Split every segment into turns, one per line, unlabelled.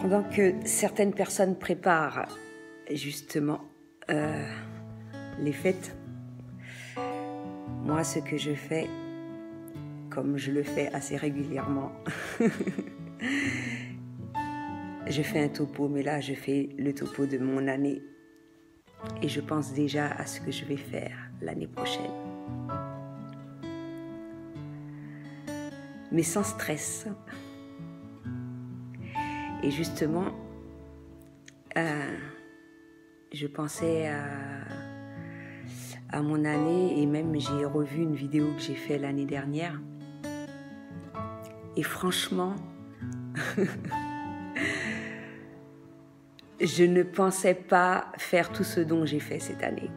Pendant que certaines personnes préparent justement les fêtes, moi ce que je fais, comme je le fais assez régulièrement, je fais un topo, mais là je fais le topo de mon année et je pense déjà à ce que je vais faire l'année prochaine. Mais sans stress. Et justement, je pensais à mon année et même j'ai revu une vidéo que j'ai faite l'année dernière. Et franchement, je ne pensais pas faire tout ce dont j'ai fait cette année.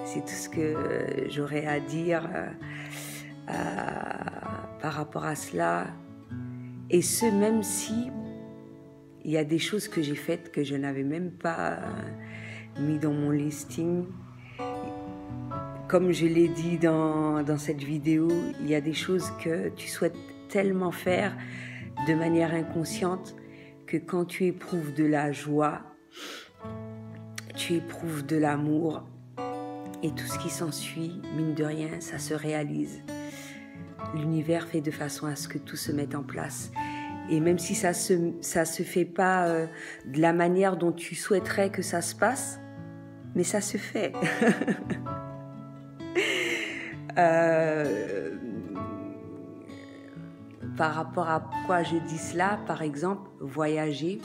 C'est tout ce que j'aurais à dire par rapport à cela. Et ce, même si il y a des choses que j'ai faites que je n'avais même pas mis dans mon listing. Comme je l'ai dit dans cette vidéo, il y a des choses que tu souhaites tellement faire de manière inconsciente que quand tu éprouves de la joie, tu éprouves de l'amour et tout ce qui s'ensuit, mine de rien, ça se réalise. L'univers fait de façon à ce que tout se mette en place. Et même si ça se fait pas de la manière dont tu souhaiterais que ça se passe, mais ça se fait. Par rapport à quoi je dis cela, par exemple, voyager,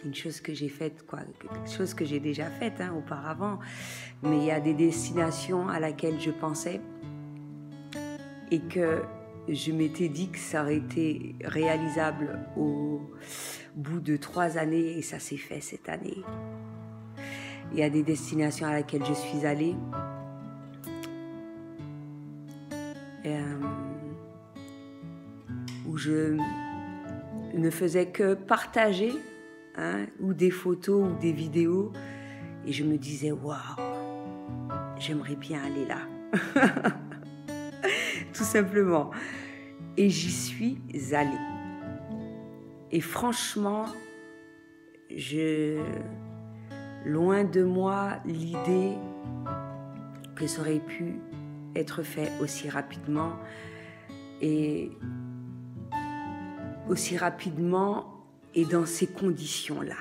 une chose que j'ai faite, quelque chose que j'ai déjà faite auparavant, mais il y a des destinations à laquelle je pensais et que je m'étais dit que ça aurait été réalisable au bout de 3 années et ça s'est fait cette année. Il y a des destinations à laquelle je suis allée où je ne faisais que partager ou des photos ou des vidéos et je me disais waouh, j'aimerais bien aller là. Tout simplement. Et j'y suis allée. Et franchement, loin de moi l'idée que ça aurait pu être fait aussi rapidement et dans ces conditions-là.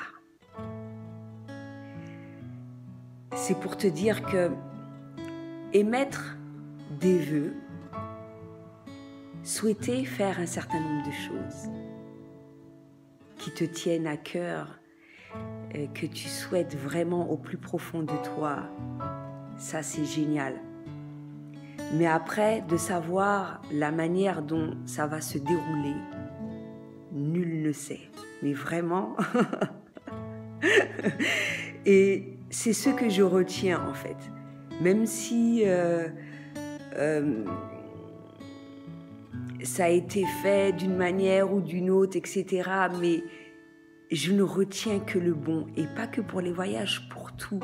C'est pour te dire que émettre des vœux, souhaiter faire un certain nombre de choses qui te tiennent à cœur, que tu souhaites vraiment au plus profond de toi, ça c'est génial. Mais après, de savoir la manière dont ça va se dérouler, nul ne sait. Mais vraiment, et c'est ce que je retiens en fait. Même si ça a été fait d'une manière ou d'une autre, etc. Mais je ne retiens que le bon. Et pas que pour les voyages, pour tout.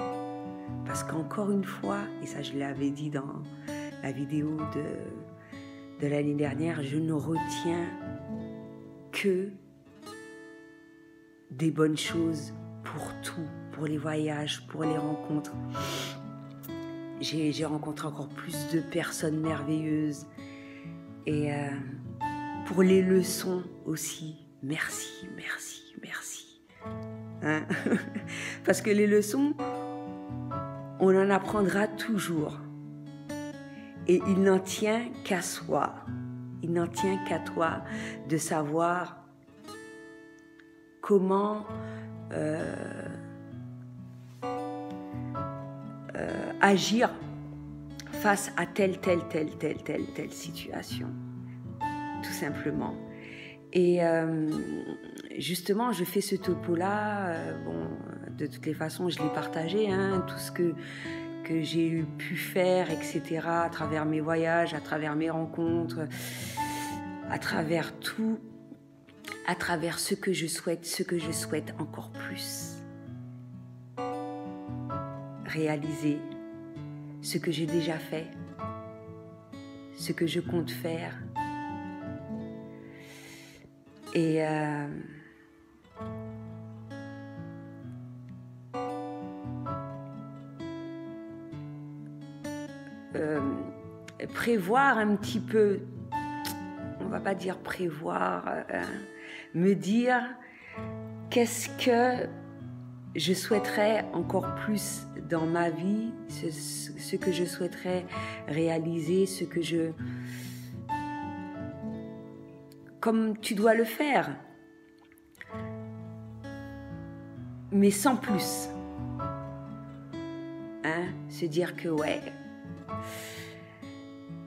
Parce qu'encore une fois, et ça je l'avais dit dans la vidéo de l'année dernière, je ne retiens que des bonnes choses pour tout. Pour les voyages, pour les rencontres. J'ai rencontré encore plus de personnes merveilleuses. Et pour les leçons aussi, merci, merci, merci. Parce que les leçons, on en apprendra toujours. Et il n'en tient qu'à soi, il n'en tient qu'à toi de savoir comment agir face à telle situation, tout simplement. Et justement, je fais ce topo-là, de toutes les façons, je l'ai partagé, tout ce que j'ai pu faire, etc., à travers mes voyages, à travers mes rencontres, à travers tout, à travers ce que je souhaite encore plus réaliser, ce que j'ai déjà fait, ce que je compte faire. Et prévoir un petit peu, on va pas dire prévoir, me dire qu'est-ce que je souhaiterais encore plus dans ma vie, ce que je souhaiterais réaliser, ce que je... Comme tu dois le faire, mais sans plus. Hein? Se dire que ouais.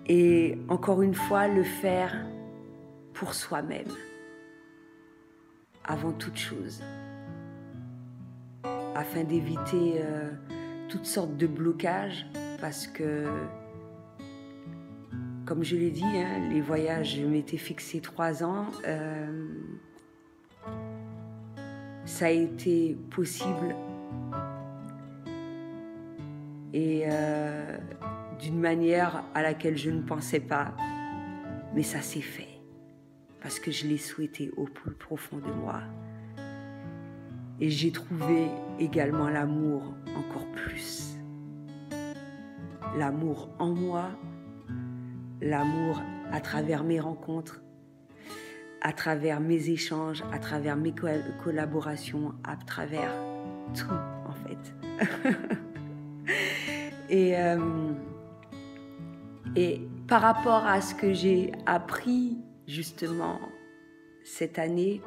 Et encore une fois, le faire pour soi-même, avant toute chose, afin d'éviter toutes sortes de blocages, parce que, comme je l'ai dit, hein, les voyages, je m'étais fixé 3 ans, ça a été possible et d'une manière à laquelle je ne pensais pas, mais ça s'est fait, parce que je l'ai souhaité au plus profond de moi. Et j'ai trouvé également l'amour encore plus. L'amour en moi, l'amour à travers mes rencontres, à travers mes échanges, à travers mes collaborations, à travers tout en fait. Et par rapport à ce que j'ai appris justement cette année,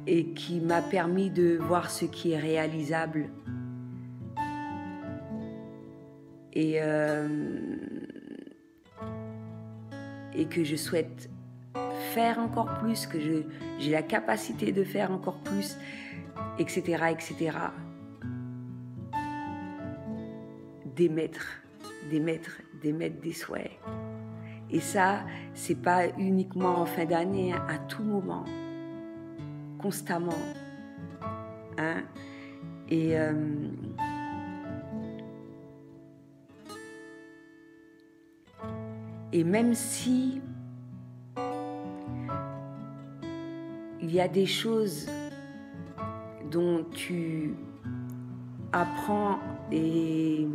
et qui m'a permis de voir ce qui est réalisable et que je souhaite faire encore plus, que j'ai la capacité de faire encore plus, etc., etc. D'émettre des souhaits. Et ça, c'est pas uniquement en fin d'année, hein, à tout moment, constamment. Hein? Et même si il y a des choses dont tu apprends et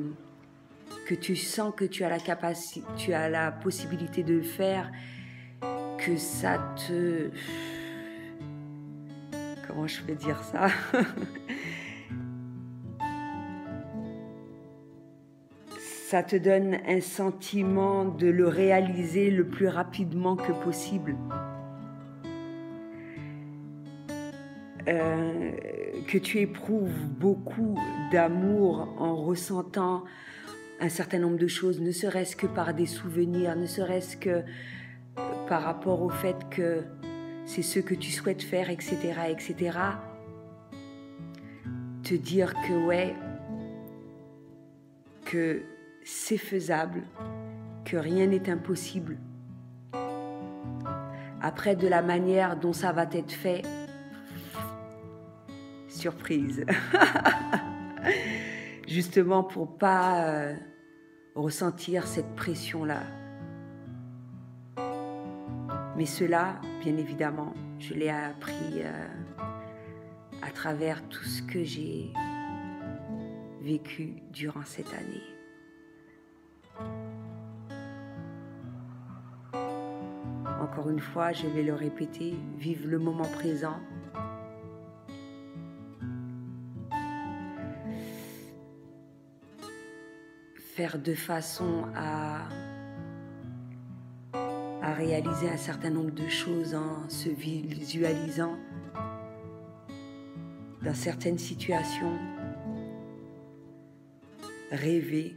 que tu sens que tu as la capacité, tu as la possibilité de le faire, que ça te... Comment je peux dire ça? Ça te donne un sentiment de le réaliser le plus rapidement que possible. Que tu éprouves beaucoup d'amour en ressentant un certain nombre de choses, ne serait-ce que par des souvenirs, ne serait-ce que par rapport au fait que c'est ce que tu souhaites faire, etc., etc. Te dire que ouais, que c'est faisable, que rien n'est impossible. Après, de la manière dont ça va être fait, surprise. Justement pour pas ressentir cette pression-là. Mais cela, bien évidemment, je l'ai appris à travers tout ce que j'ai vécu durant cette année. Encore une fois, je vais le répéter, vive le moment présent. Faire de façon à réaliser un certain nombre de choses en se visualisant dans certaines situations, rêver.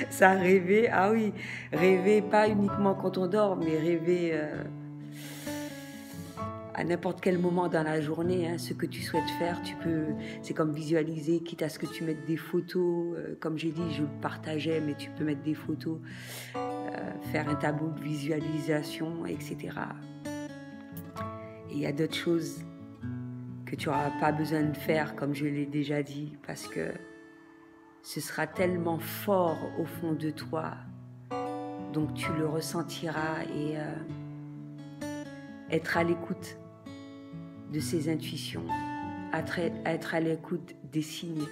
Ça, rêver, ah oui, rêver pas uniquement quand on dort, mais rêver à n'importe quel moment dans la journée, hein, ce que tu souhaites faire, tu peux, c'est comme visualiser, quitte à ce que tu mettes des photos, comme j'ai dit, je partageais, mais tu peux mettre des photos, faire un tableau de visualisation, etc. Et il y a d'autres choses que tu n'auras pas besoin de faire, comme je l'ai déjà dit, parce que ce sera tellement fort au fond de toi, donc tu le ressentiras et être à l'écoute de ses intuitions, à être à l'écoute des signes.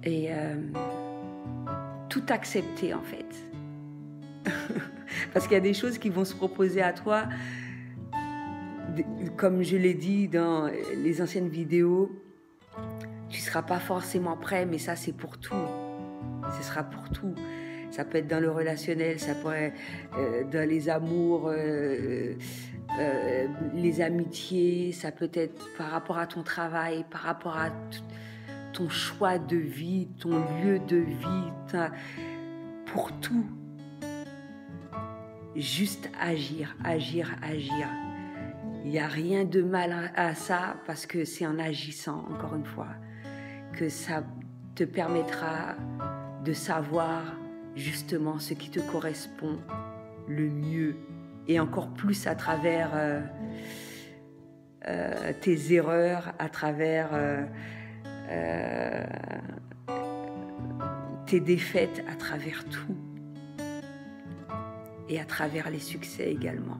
Et tout accepter en fait. Parce qu'il y a des choses qui vont se proposer à toi, comme je l'ai dit dans les anciennes vidéos, tu ne seras pas forcément prêt, mais ça c'est pour tout. Ce sera pour tout. Ça peut être dans le relationnel, ça pourrait être dans les amours, les amitiés, ça peut être par rapport à ton travail, par rapport à ton choix de vie, ton lieu de vie, pour tout. Juste agir, agir, agir. Il n'y a rien de mal à ça parce que c'est en agissant, encore une fois, que ça te permettra de savoir justement ce qui te correspond le mieux et encore plus à travers tes erreurs, à travers tes défaites, à travers tout et à travers les succès également.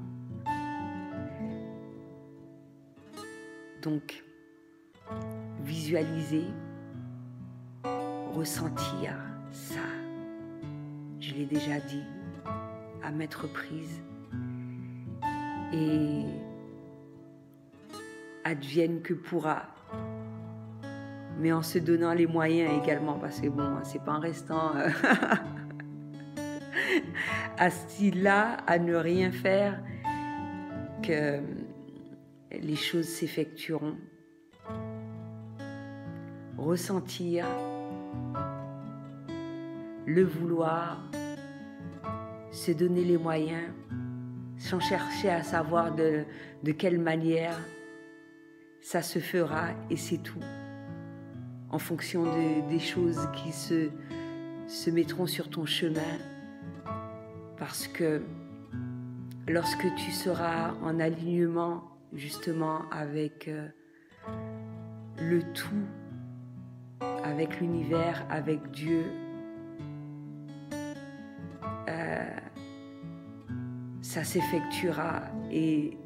Donc, visualiser, ressentir ça, je l'ai déjà dit, à maintes reprises, et advienne que pourra, mais en se donnant les moyens également, parce que bon, c'est pas en restant assis là à ne rien faire que les choses s'effectueront. Ressentir, le vouloir, se donner les moyens, sans chercher à savoir de quelle manière ça se fera, et c'est tout. En fonction des choses qui se mettront sur ton chemin, parce que lorsque tu seras en alignement justement avec le tout, avec l'univers, avec Dieu, ça s'effectuera, et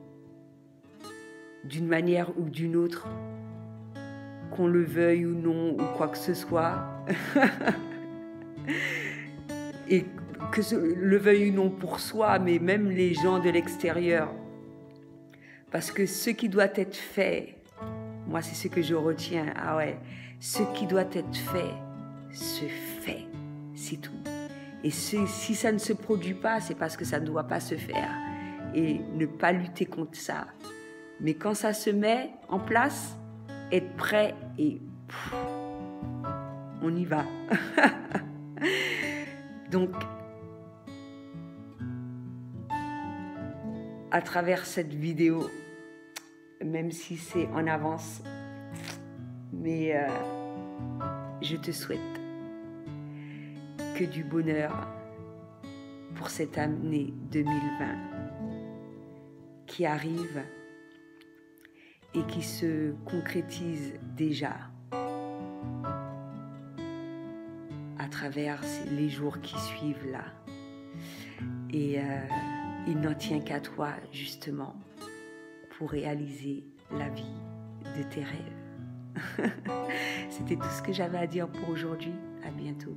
d'une manière ou d'une autre, qu'on le veuille ou non, ou quoi que ce soit, et que le veuille ou non pour soi, mais même les gens de l'extérieur. Parce que ce qui doit être fait, moi c'est ce que je retiens, ah ouais, ce qui doit être fait, se fait, c'est tout. Et si ça ne se produit pas, c'est parce que ça ne doit pas se faire. Et ne pas lutter contre ça. Mais quand ça se met en place, être prêt et on y va. Donc, à travers cette vidéo, même si c'est en avance, mais je te souhaite que du bonheur pour cette année 2020 qui arrive et qui se concrétise déjà à travers les jours qui suivent là. Et il n'en tient qu'à toi justement pour réaliser la vie de tes rêves. C'était tout ce que j'avais à dire pour aujourd'hui. À bientôt.